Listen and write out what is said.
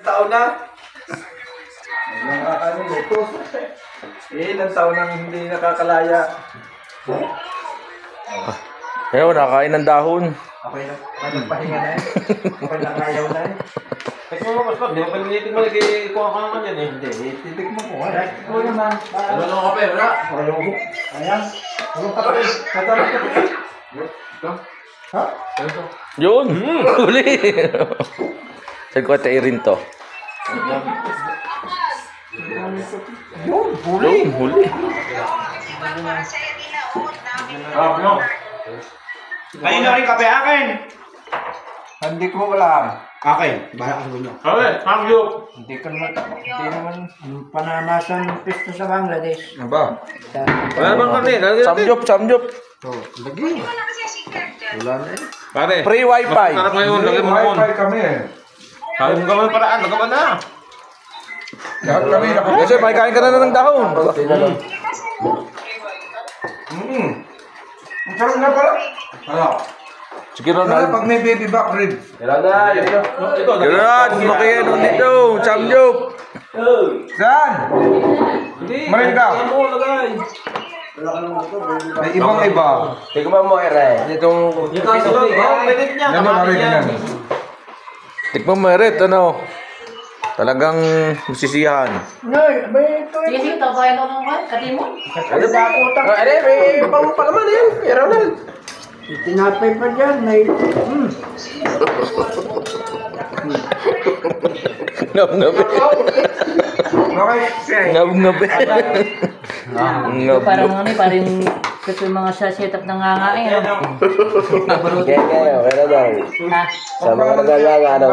Taon na. Nakakaano ito. Ilang taon nang hindi nakakalaya. Ayaw, nakain ng dahon. Okay na. Nagpahinga na eh. Okay na kayaw na eh. Kasi mo, Pastor, di ba pag-initin mo, nagkikuha ka naman yan eh. Hindi, titik mo ko. Ikaw naman. Ano lang kape, wala? Ayan. Anong kape? Katarap ka pa. Ito? Ha? Ito? Yun! Huli! Sabi ko rin to. Yun, huli. Yun, huli. No. Kayo na rin kape akin! Hindi ko alam. Akin, bahala ka sa bunyo. Okay, thank you! Hindi naman pananasan ng pista sa Bangladesh. Aba? Wala bang kami? Samjop, samjop. Lagi. Wala na eh. Pare, Free wifi. sarap ngayon, lagay mo naman. Wi-Fi kami eh. Sabi mo kami paraan, nagawa na. Lahat kami Kasi may kain ka na ng dahon. Ang sarap na pala. Ano? Sige, Ano Ronald. pag may baby back rib? Ito, Ronald, makiyan nun dito. Samjop. Saan? Marin ka? May ibang iba. Tignan mo, Ere. Itong... Marin yan. Tikman mo, Eret, ano? Talagang sisiyahan. Nay, may ito. Sige, sige, tawain ako ng katimon. Ano ba ako utang? May pang palaman yan, Ronald. Tinapay pa dyan. May... Ngab-ngabi. Okay. Ngab-ngabi. Ito parang ano eh, parang kasi mga sa setup ng ngangain. Okay na daw. Ha? Sa mga nagagawa, ano?